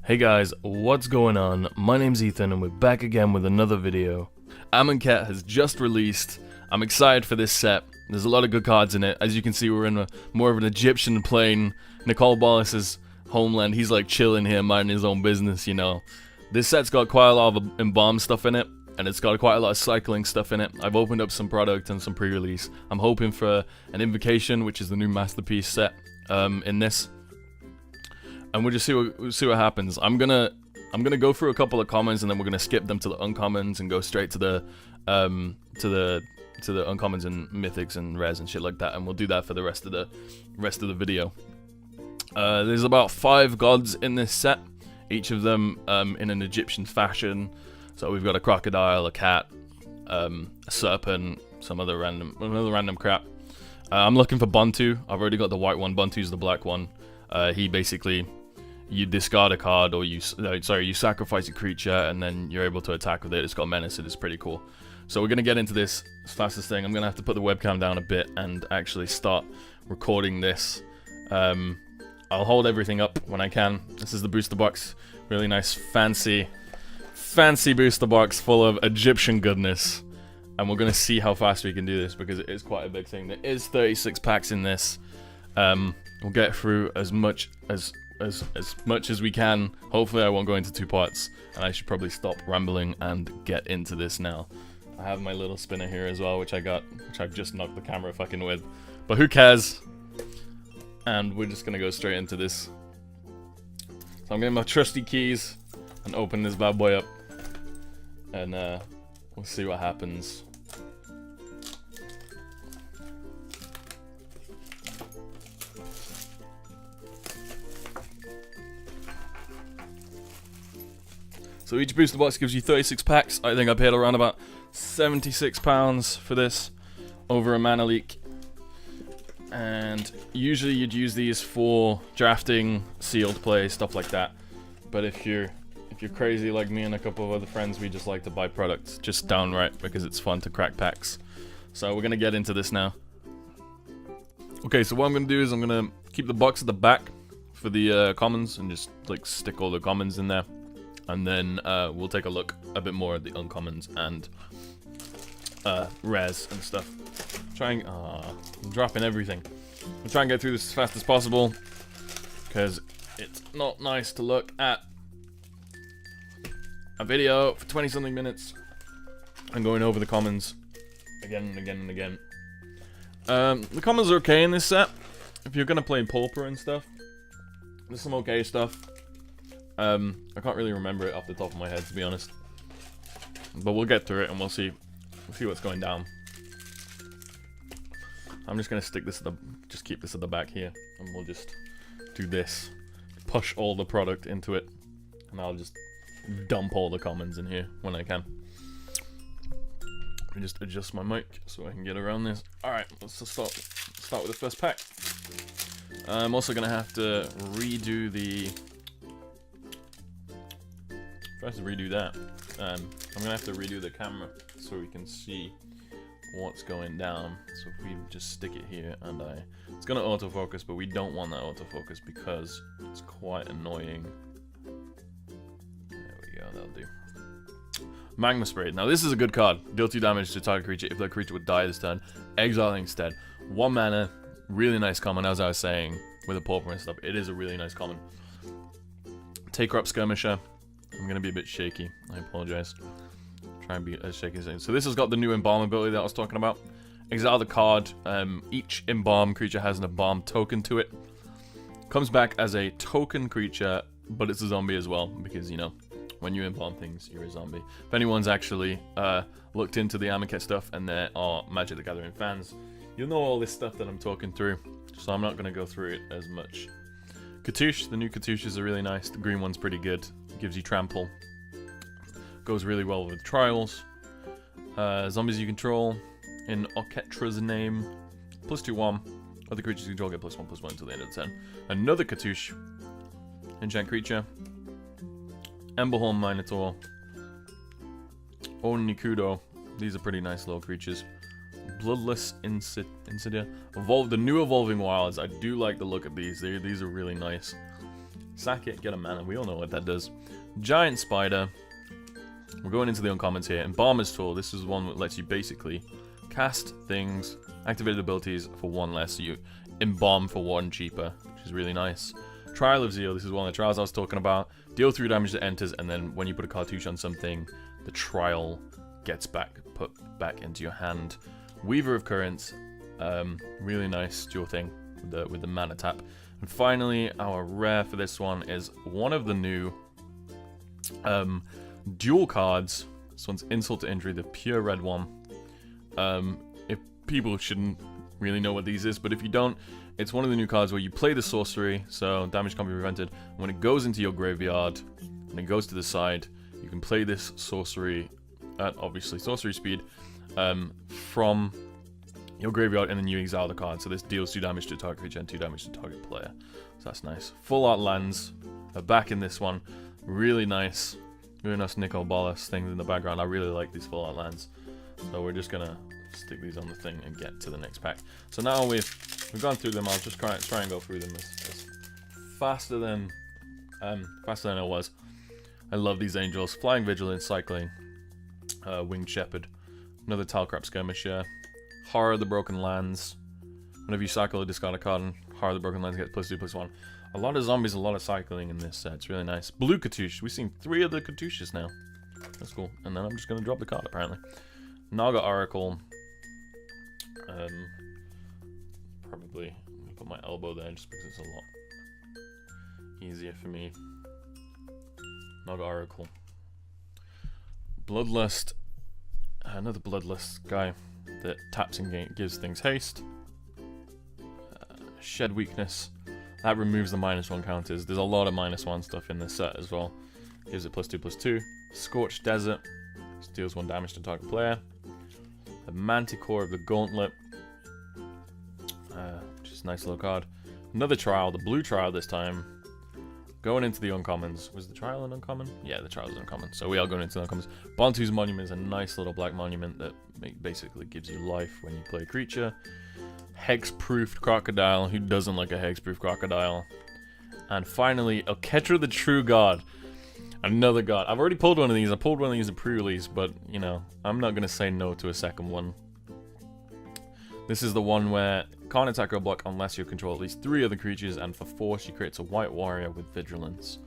Hey guys, what's going on? My name's Ethan and we're back again with another video. Amonkhet has just released. I'm excited for this set. There's a lot of good cards in it. As you can see, we're in more of an Egyptian plane. Nicole Ballas's homeland. He's like chilling here, minding his own business, you know. This set's got quite a lot of embalm stuff in it, and it's got quite a lot of cycling stuff in it. I've opened up some product and some pre-release. I'm hoping for an Invocation, which is the new Masterpiece set, in this. And we'll just see what happens. I'm gonna go through a couple of commons, and then we're gonna skip them to the uncommons and go straight to the uncommons and mythics and rares and shit like that. And we'll do that for the rest of the video. There's about 5 gods in this set, each of them in an Egyptian fashion. So we've got a crocodile, a cat, a serpent, some other random crap. I'm looking for Bantu. I've already got the white one. Bantu's the black one. He basically, you discard a card, or you sacrifice a creature, and then you're able to attack with it. It's got menace. It's pretty cool. So we're gonna get into this as fast as thing. I'm gonna have to put the webcam down a bit and actually start recording this. I'll hold everything up when I can. This is the booster box. Really nice, fancy booster box full of Egyptian goodness. And we're gonna see how fast we can do this, because it is quite a big thing. There is 36 packs in this. We'll get through as much as we can. Hopefully I won't go into 2 parts, and I should probably stop rambling and get into this now. I have my little spinner here as well, which I've just knocked the camera fucking with, but who cares? And we're just gonna go straight into this. So I'm getting my trusty keys and open this bad boy up, and we'll see what happens. So each booster box gives you 36 packs. I think I paid around about £76 for this over a Mana Leak. And usually you'd use these for drafting, sealed play, stuff like that. But if you're crazy like me and a couple of other friends, we just like to buy products just downright because it's fun to crack packs. So we're gonna get into this now. Okay, so what I'm gonna do is I'm gonna keep the box at the back for the commons and just like stick all the commons in there. And then we'll take a look a bit more at the uncommons and rares and stuff. I'm dropping everything. We'll try and get through this as fast as possible, because it's not nice to look at a video for 20-something minutes and going over the commons again and again and again. The commons are okay in this set. If you're gonna play Pauper and stuff, there's some okay stuff. I can't really remember it off the top of my head, to be honest. But we'll get through it and we'll see what's going down. I'm just gonna stick this just keep this at the back here, and we'll just do this. Push all the product into it, and I'll just dump all the commons in here when I can. Let me just adjust my mic so I can get around this. Alright, let's just start with the first pack. I'm also gonna have to redo the... First, redo that. I'm gonna have to redo the camera so we can see what's going down. So if we just stick it here, and it's gonna autofocus, but we don't want that autofocus because it's quite annoying. There we go, that'll do. Magma Spray. Now this is a good card. Deal 2 damage to target creature if that creature would die this turn. Exiling instead. 1 mana, really nice common, as I was saying, with a Pauper and stuff. It is a really nice common. Take her up Skirmisher. I'm gonna be a bit shaky. I apologize. Try and be as shaky as I can. So this has got the new embalm ability that I was talking about. Exile the card. Each embalm creature has an embalm token to it. Comes back as a token creature, but it's a zombie as well, because, you know, when you embalm things, you're a zombie. If anyone's actually looked into the Amonkhet stuff and there are Magic the Gathering fans, you'll know all this stuff that I'm talking through, so I'm not gonna go through it as much. Katouche, the new Katouches are really nice. The green one's pretty good. Gives you trample. Goes really well with trials. Zombies you control. In Oketra's name. +2/1. Other creatures you control get +1/+1 until the end of the turn. Another Katouche. Enchant creature. Emberhorn Minotaur. Onikudo. These are pretty nice little creatures. Bloodless Insidia. The new Evolving Wilds. I do like the look of these. These are really nice. Sack it, get a mana. We all know what that does. Giant Spider. We're going into the uncommons here. Embalmer's Tool. This is one that lets you basically cast things, activated abilities for 1 less. So you embalm for 1 cheaper, which is really nice. Trial of Zeal. This is one of the trials I was talking about. Deal 3 damage that enters, and then when you put a cartouche on something, the trial gets put back into your hand. Weaver of Currents. Really nice dual thing with the mana tap. And finally, our rare for this one is one of the new dual cards. This one's Insult to Injury, the pure red one. If people shouldn't really know what these is, but if you don't, it's one of the new cards where you play the sorcery, so damage can't be prevented. When it goes into your graveyard, and it goes to the side, you can play this sorcery at, obviously, sorcery speed, from your graveyard, and then you exile the card. So this deals 2 damage to target creature and 2 damage to target player. So that's nice. Full art lands are back in this one. Really nice. Really nice Nicol Bolas things in the background. I really like these full art lands. So we're just gonna stick these on the thing and get to the next pack. So now we've gone through them. I'll just try and go through them as faster than I was. I love these angels. Flying Vigilance, Cycling, Winged Shepherd, another Talcrap Skirmisher, Horror of the Broken Lands. Whenever you cycle or discard a card, and Horror of the Broken Lands gets +2/+1. A lot of zombies, a lot of cycling in this set. It's really nice. Blue Cartouche. We've seen 3 of the cartouches now. That's cool. And then I'm just going to drop the card, apparently. Naga Oracle. Probably I'm gonna put my elbow there just because it's a lot easier for me. Naga Oracle. Bloodlust. Another Bloodlust guy that taps and gives things haste. Shed Weakness. That removes the -1 counters. There's a lot of -1 stuff in this set as well. Gives it +2/+2. Scorched Desert. Deals 1 damage to target player. The Manticore of the Gauntlet. Which is a nice little card. Another Trial. The blue Trial this time. Going into the uncommons. Was the Trial an uncommon? Yeah, the Trial is uncommon. So we are going into the uncommons. Bantu's Monument is a nice little black monument that basically gives you life when you play a creature. Hexproofed Crocodile. Who doesn't like a Hexproof Crocodile? And finally, Elketra the True God. Another god. I've already pulled one of these. I pulled one of these in pre-release, but, you know, I'm not going to say no to a second one. This is the one where can't attack or block unless you control at least 3 other creatures, and for 4 she creates a white warrior with Vigilance.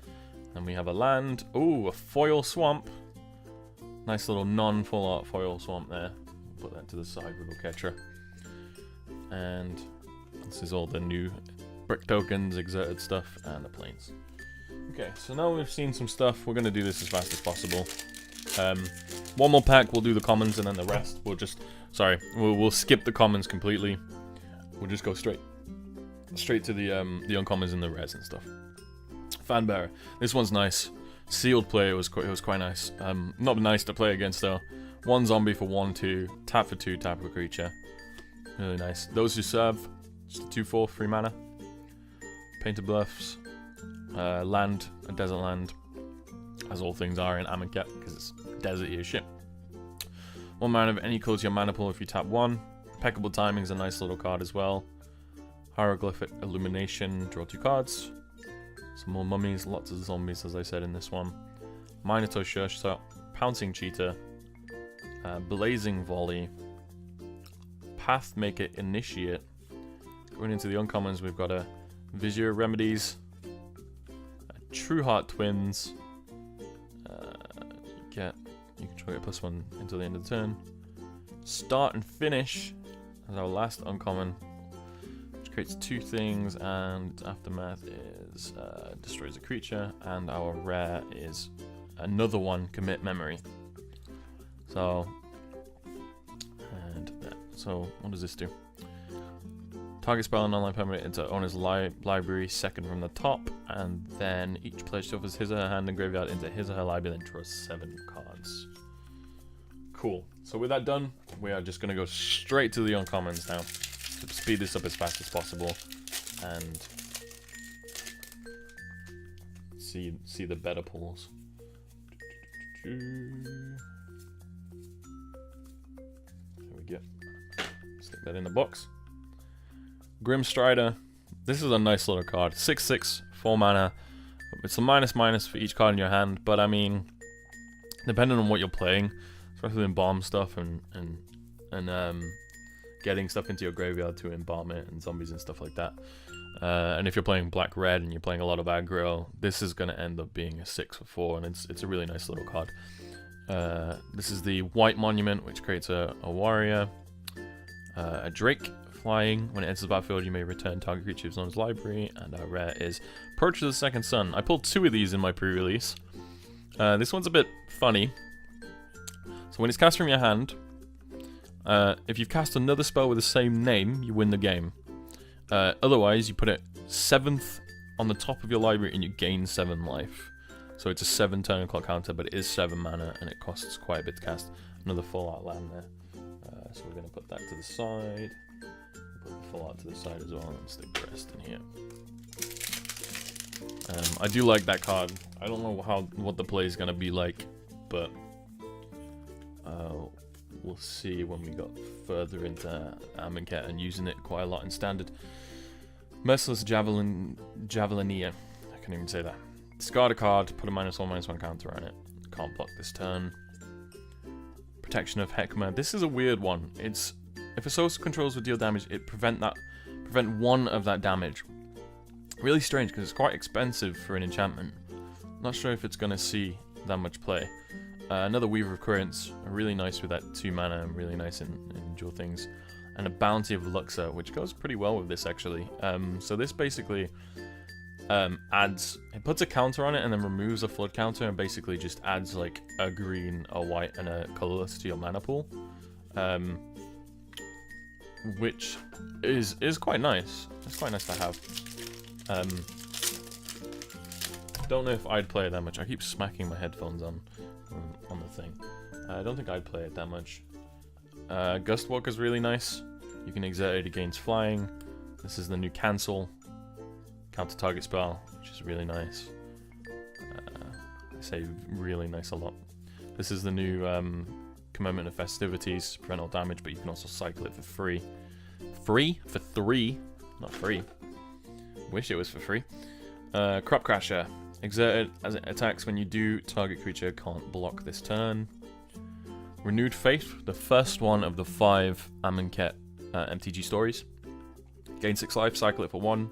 And we have a land. Ooh, a foil swamp. Nice little non-full art foil swamp there. We'll put that to the side with Elketra. And this is all the new brick tokens, exerted stuff, and the planes. Okay, so now we've seen some stuff. We're going to do this as fast as possible. One more pack, we'll do the commons, and then the rest we'll just... Sorry, we'll skip the commons completely. We'll just go straight to the uncommons and the rares and stuff. Fanbearer. This one's nice. Sealed play, it was quite nice. Not nice to play against though. 1 zombie for 1/2, tap for 2, tap for a creature. Really nice. Those Who Serve, just a 2/4, 3 mana. Painted Bluffs, land, a desert land, as all things are in Amonkhet, because it's deserty as shit. 1 mana of any color to your mana pool if you tap 1. Impeccable Timing is a nice little card as well. Hieroglyphic Illumination, draw 2 cards. Some more mummies, lots of zombies as I said in this one. Minotaur Shurshot, Pouncing Cheetah, Blazing Volley, Pathmaker Initiate. Going into the uncommons, we've got a Vizier Remedies, True Heart Twins. You can try to get +1 until the end of the turn. Start and Finish as our last uncommon, which creates 2 things, and Aftermath is destroys a creature, and our rare is another one, Commit Memory. So, and yeah, so what does this do? Target spell and online permanent into owner's library, second from the top, and then each player shuffles his or her hand and graveyard into his or her library, then draws 7 cards. Cool. So with that done, we are just going to go straight to the uncommons now. To speed this up as fast as possible, and see the better pulls. There we go. Stick that in the box. Grim Strider. This is a nice little card. 6/6, 4 mana. It's a minus for each card in your hand, but I mean, depending on what you're playing, especially in bomb stuff and getting stuff into your graveyard to embalm it and zombies and stuff like that. And if you're playing black-red and you're playing a lot of aggro, this is going to end up being a 6 for 4, and it's a really nice little card. This is the White Monument, which creates a warrior, a Drake flying. When it enters the battlefield, you may return target creature to its owner's library, and our rare is Approach of the Second Sun. I pulled 2 of these in my pre-release. This one's a bit funny. So when it's cast from your hand, if you've cast another spell with the same name, you win the game. Otherwise, you put it 7th on the top of your library and you gain 7 life. So it's a 7 turn clock counter, but it is 7 mana and it costs quite a bit to cast. Another full art land there. So we're going to put that to the side. Put the full art to the side as well and stick the rest in here. I do like that card. I don't know what the play is going to be like, but we'll see when we got further into Amonkhet and using it quite a lot in Standard. Merciless Javelineer. I can't even say that. Discard a card, put a -1/-1 counter on it. Can't block this turn. Protection of Heckma. This is a weird one. It's if a source controls would deal damage, it prevent 1 of that damage. Really strange because it's quite expensive for an enchantment. Not sure if it's gonna see that much play. Another Weaver of Currents, really nice with that 2 mana and really nice in dual things. And a Bounty of Luxor, which goes pretty well with this actually. So this basically it puts a counter on it and then removes a flood counter and basically just adds like a green, a white, and a colorless to your mana pool. Which is quite nice. It's quite nice to have. Don't know if I'd play it that much. I keep smacking my headphones on the thing. I don't think I'd play it that much. Gustwalker's really nice. You can exert it against flying. This is the new cancel. Counter target spell, which is really nice. I say really nice a lot. This is the new Commemoration of Festivities. Prevent all damage, but you can also cycle it for free. Free? For 3? Not free. Wish it was for free. Crop Crasher. Exert it as it attacks when you do. Target creature can't block this turn. Renewed Faith, the first one of the 5 Amonkhet MTG stories. Gain 6 life, cycle it for 1.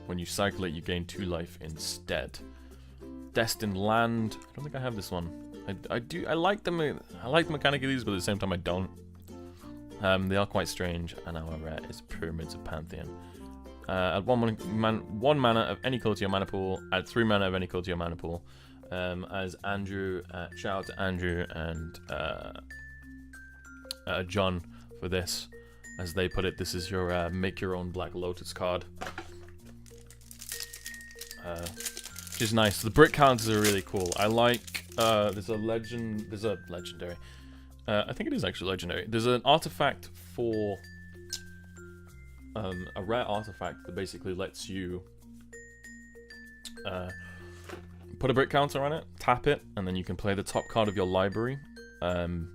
When you cycle it, you gain 2 life instead. Destined Land. I don't think I have this one. I like the mechanic of these, but at the same time I don't. They are quite strange, and our rare is Pyramids of Pantheon. Add 1 mana of any color to your mana pool. Add 3 mana of any color to your mana pool. As Andrew, shout out to Andrew and John for this. As they put it, this is your make your own Black Lotus card. Which is nice. The brick counters are really cool. I like, there's a legendary. I think it is actually legendary. There's an artifact for, a rare artifact that basically lets you put a brick counter on it, tap it, and then you can play the top card of your library. And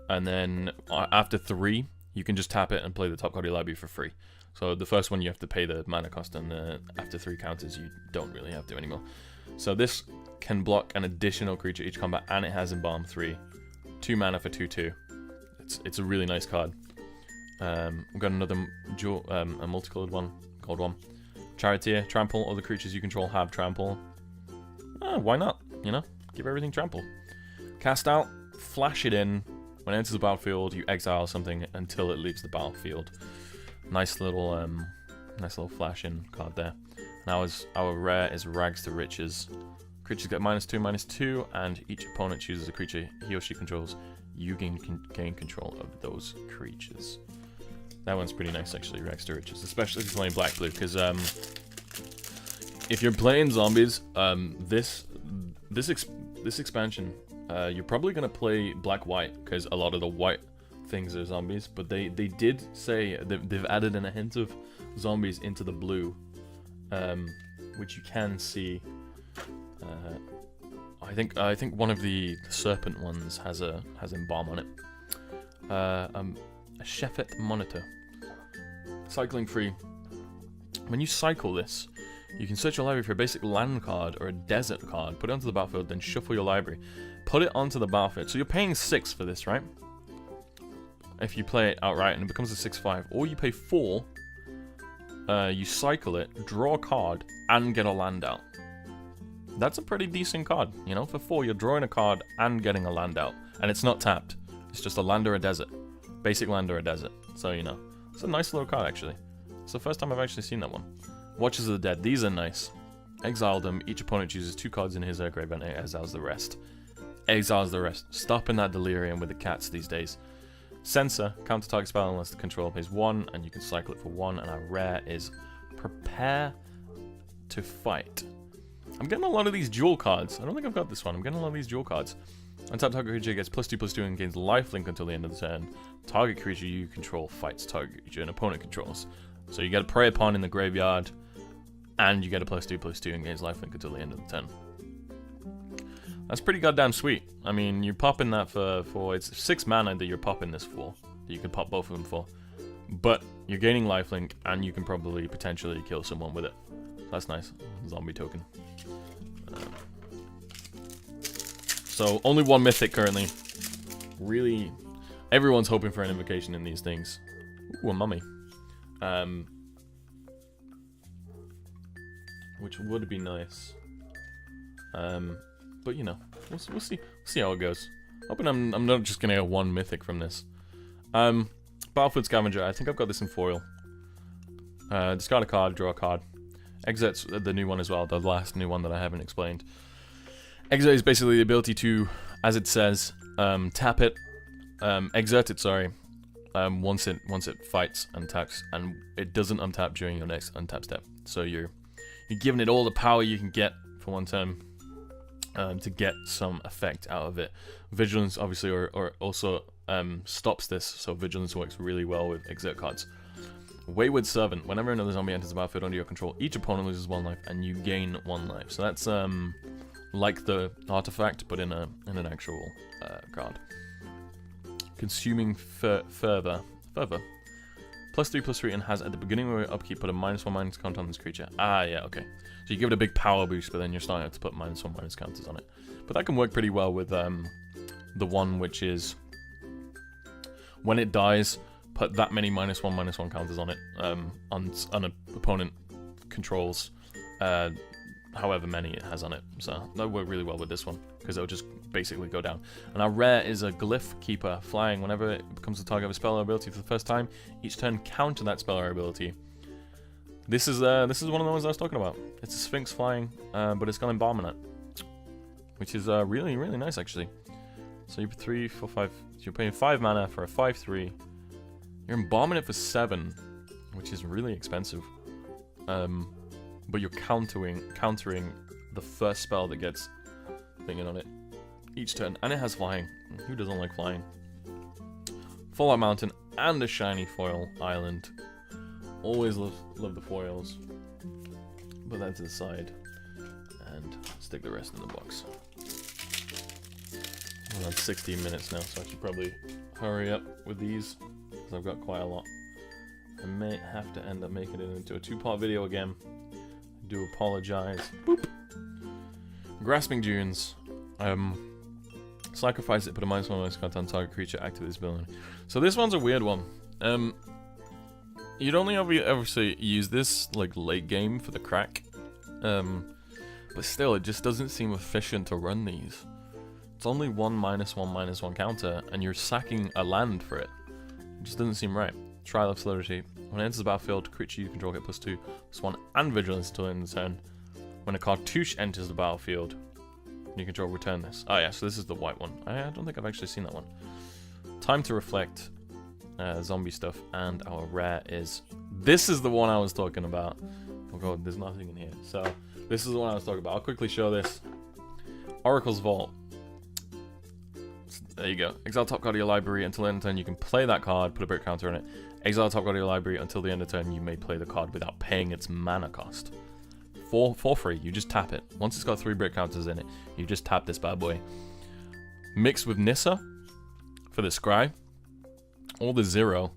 then after 3, you can just tap it and play the top card of your library for free. So the first one you have to pay the mana cost, and after 3 counters you don't really have to anymore. So this can block an additional creature each combat, and it has Embalm 3. 2 mana for 2/2. It's a really nice card. We've got another a multicolored one, gold one. Charioteer, trample. All the creatures you control have trample. Why not? You know, give everything trample. Cast out, flash it in. When it enters the battlefield, you exile something until it leaves the battlefield. Nice little flash in card there. Now our rare is Rags to Riches. Creatures get -2/-2, and each opponent chooses a creature he or she controls. You gain control of those creatures. That one's pretty nice actually, Rags to Riches, especially if you're playing black-blue, because if you're playing zombies, this expansion, you're probably gonna play black-white, because a lot of the white things are zombies, but they did say they've added in a hint of zombies into the blue, which you can see. I think one of the serpent ones has Embalm on it. A Shephet Monitor. Cycling free. When you cycle this, You can search your library for a basic land card or a desert card, put it onto the battlefield, then shuffle your library. Put it onto the battlefield. So you're paying 6 for this, right? If you play it outright and it becomes a 6/5, or you pay 4, you cycle it, draw a card, and get a land out. That's a pretty decent card, you know? For 4, you're drawing a card and getting a land out. And it's not tapped. It's just a land or a desert. Basic land or a desert. So, you know. It's a nice little card, actually. It's the first time I've actually seen that one. Watchers of the Dead. These are nice. Exile them. Each opponent chooses 2 cards in his grave and exiles the rest. Exiles the rest. Stopping that delirium with the cats these days. Censor. Counter target spell unless the controller pays 1, and you can cycle it for 1. And our rare is Prepare to Fight. I'm getting a lot of these dual cards. I don't think I've got this one. I'm getting a lot of these dual cards. Untap target creature gets +2/+2 and gains lifelink until the end of the turn. Target creature you control fights target creature an opponent controls. So you get a prey upon in the graveyard, and you get a +2/+2 and gains lifelink until the end of the turn. That's pretty goddamn sweet. I mean, you're popping that for it's 6 mana that you're popping this for. That you can pop both of them for. But you're gaining lifelink, and you can probably potentially kill someone with it. So that's nice. Zombie token. So only 1 mythic currently. Really, everyone's hoping for an invocation in these things. Ooh, a mummy. Which would be nice. But you know, we'll see how it goes. Hoping I'm not just gonna get 1 mythic from this. Battlefield Scavenger. I think I've got this in foil. Discard a card, draw a card. Exit's the new one as well, the last new one that I haven't explained. Exit is basically the ability to, as it says, tap it, exert it, sorry, once it fights and attacks, and it doesn't untap during your next untap step. So you're giving it all the power you can get for 1 turn to get some effect out of it. Vigilance, obviously, or also stops this, so Vigilance works really well with exert cards. Wayward Servant. Whenever another zombie enters the battlefield under your control, each opponent loses 1 life, and you gain 1 life. So that's like the artifact, but in an actual card. Consuming Fervor. +3/+3 and has at the beginning of your upkeep put a -1/- counter on this creature. Ah, yeah, okay. So you give it a big power boost, but then you're starting to put -1/- counters on it. But that can work pretty well with the one which is when it dies, put that many -1/- counters on it on an opponent controls. However many it has on it. So that worked really well with this one, because it'll just basically go down. And our rare is a Glyph Keeper, flying. Whenever it becomes the target of a spell or ability for the first time, each turn counter that spell or ability. This is one of the ones I was talking about. It's a Sphinx flying, but it's got Embalmment, which is really, really nice actually. So you're 3, 4, 5. You're paying 5 mana for a 5/3. You're Embalming it for 7, which is really expensive. But you're countering the first spell that gets thinking on it each turn, and it has flying. Who doesn't like flying? Fallout Mountain and a shiny foil island. Always love the foils. Put that to the side and stick the rest in the box. We're on 16 minutes now, so I should probably hurry up with these because I've got quite a lot. I may have to end up making it into a 2-part video again. I do apologize. Boop. Grasping Dunes. Sacrifice it, put a -1/- counter on target creature, activate this ability. So this one's a weird one. You'd only obviously use this like late game for the crack. But still, it just doesn't seem efficient to run these. It's only 1 -1/- counter, and you're sacking a land for it. It just doesn't seem right. Trial of Solidity. When it enters the battlefield, creature you control get +2/+1 and Vigilance until the end of the turn. When a cartouche enters the battlefield, you control return this. Oh yeah, so this is the white one. I don't think I've actually seen that one. Time to Reflect. Zombie stuff, and our rare is... This is the one I was talking about. Oh god, there's nothing in here. So, this is the one I was talking about. I'll quickly show this. Oracle's Vault. There you go. Exile top card of your library until the end of turn. You can play that card, put a brick counter on it. Exile top card of your library until the end of turn. You may play the card without paying its mana cost. For free. You just tap it. Once it's got 3 brick counters in it, you just tap this bad boy. Mixed with Nissa for the Scry. Or the 0.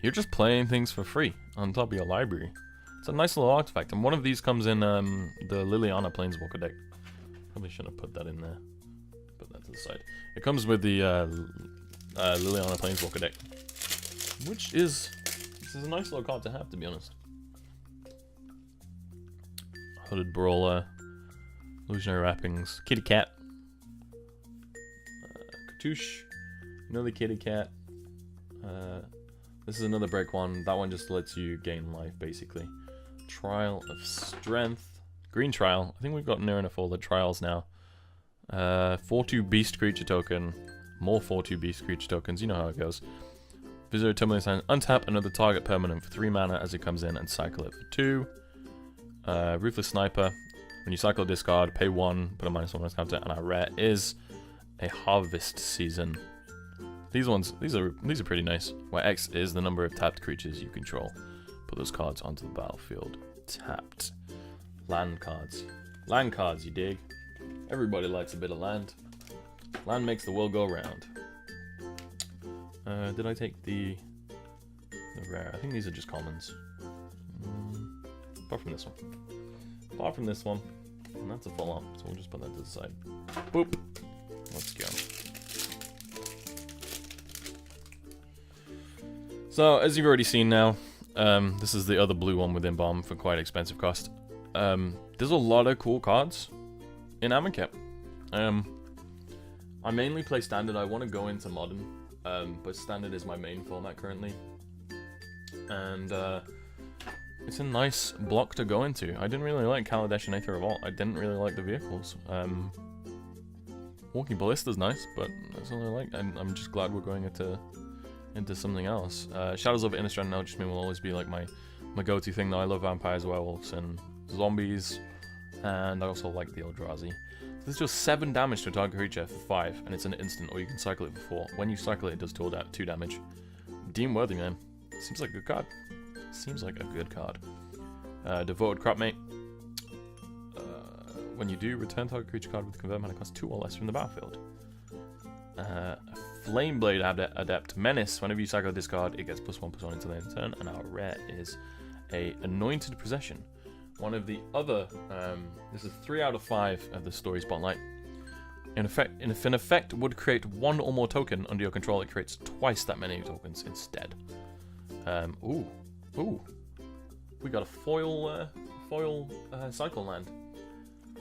You're just playing things for free on top of your library. It's a nice little artifact, and one of these comes in the Liliana Planeswalker deck. Probably shouldn't have put that in there. Put that to the side. It comes with the Liliana Planeswalker deck, which is a nice little card to have, to be honest. Hooded Brawler, Illusionary Wrappings, Kitty Cat, Cartouche, another Kitty Cat. This is another break one. That one just lets you gain life, basically. Trial of Strength, Green Trial. I think we've got near enough all the trials now. 4/2 Beast Creature token, more 4/2 Beast Creature tokens. You know how it goes. Visit a terminal sign, untap another target permanent for 3 mana as it comes in and cycle it for 2. Ruthless Sniper. When you cycle a discard, pay 1, put a -1 on its counter, and our rare is a Harvest Season. These are pretty nice. Where X is the number of tapped creatures you control. Put those cards onto the battlefield. Tapped. Land cards. Land cards, you dig? Everybody likes a bit of land. Land makes the world go round. Did I take the rare? I think these are just commons. Apart from this one. Apart from this one. And that's a full on, so we'll just put that to the side. Boop. Let's go. So, as you've already seen now, this is the other blue one within Bomb for quite expensive cost. There's a lot of cool cards in Amonkhet. I mainly play Standard. I want to go into Modern, but Standard is my main format currently. And it's a nice block to go into. I didn't really like Kaladesh and Aether Revolt. I didn't really like the vehicles. Walking Ballista's nice, but that's all I like. I'm just glad we're going into something else. Shadows of Innistrad and Eldritchman will always be like my go-to thing though. I love vampires, werewolves, and zombies, and I also like the Eldrazi. So this does 7 damage to a target creature for 5, and it's an instant, or you can cycle it for 4. When you cycle it, it does 2 damage. Deem worthy, man. Seems like a good card. Seems like a good card. Devoted Cropmate. When you do, return target creature card with convert mana cost 2 or less from the battlefield. Flameblade Adept Menace. Whenever you cycle this card, it gets +1/+1 until the end of the turn, and our rare is a Anointed Possession. One of the other, this is 3 out of 5 of the Story Spotlight. If an effect would create 1 or more token under your control, it creates twice that many tokens instead. Ooh, we got a foil cycle land.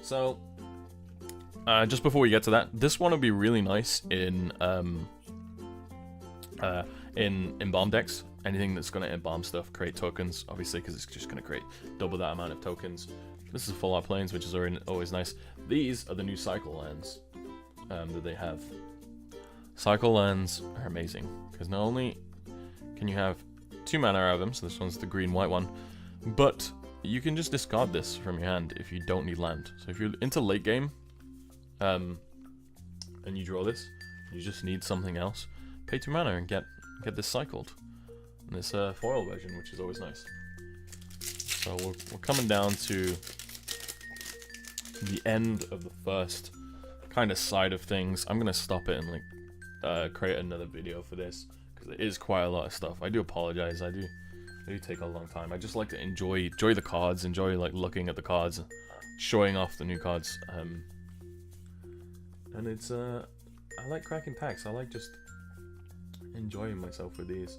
So, just before we get to that, this one would be really nice in bomb decks. Anything that's going to embalm stuff, create tokens, obviously, because it's just going to create double that amount of tokens. This is Full Art Plains, which is always nice. These are the new cycle lands that they have. Cycle lands are amazing, because not only can you have 2 mana out of them, so this one's the green-white one, but you can just discard this from your hand if you don't need land. So if you're into late game, and you draw this, you just need something else, pay 2 mana and get this cycled. And this foil version, which is always nice. So we're coming down to the end of the first kind of side of things. I'm gonna stop it and like create another video for this because it is quite a lot of stuff. I do apologize. I do take a long time. I just like to enjoy the cards, enjoy like looking at the cards, showing off the new cards. And it's I like cracking packs. I like just enjoying myself with these.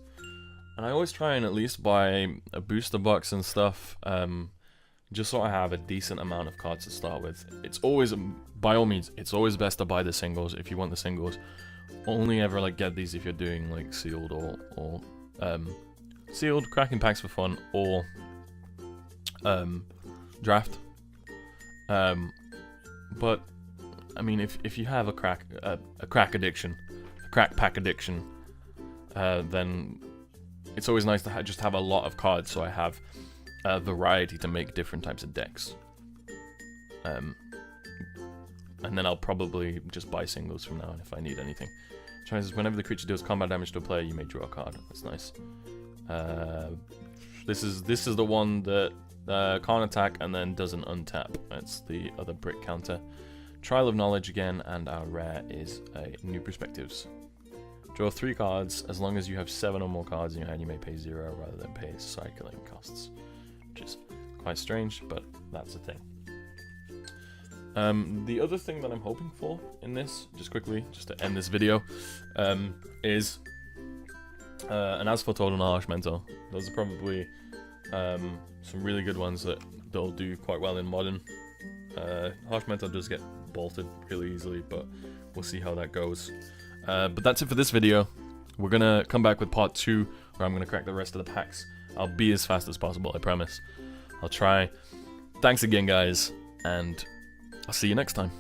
And I always try and at least buy a booster box and stuff, just so I have a decent amount of cards to start with. It's always, by all means, it's always best to buy the singles if you want the singles. Only ever like get these if you're doing like sealed or sealed, cracking packs for fun, or draft. But I mean, if you have a crack addiction, a crack pack addiction, then it's always nice to just have a lot of cards, so I have a variety to make different types of decks. And then I'll probably just buy singles from now on if I need anything. Choices: whenever the creature deals combat damage to a player, you may draw a card. That's nice. This is the one that can't attack and then doesn't untap. That's the other brick counter. Trial of Knowledge again, and our rare is a New Perspectives. Draw 3 cards. As long as you have 7 or more cards in your hand, you may pay 0 rather than pay cycling costs. which is quite strange, but that's the thing. The other thing that I'm hoping for in this, just quickly, just to end this video, is an As Foretold and a Harsh Mentor. Those are probably some really good ones that'll do quite well in Modern. Harsh Mentor does get bolted really easily, but we'll see how that goes. But that's it for this video. We're gonna come back with part 2, where I'm gonna crack the rest of the packs. I'll be as fast as possible, I promise. I'll try. Thanks again, guys, and I'll see you next time.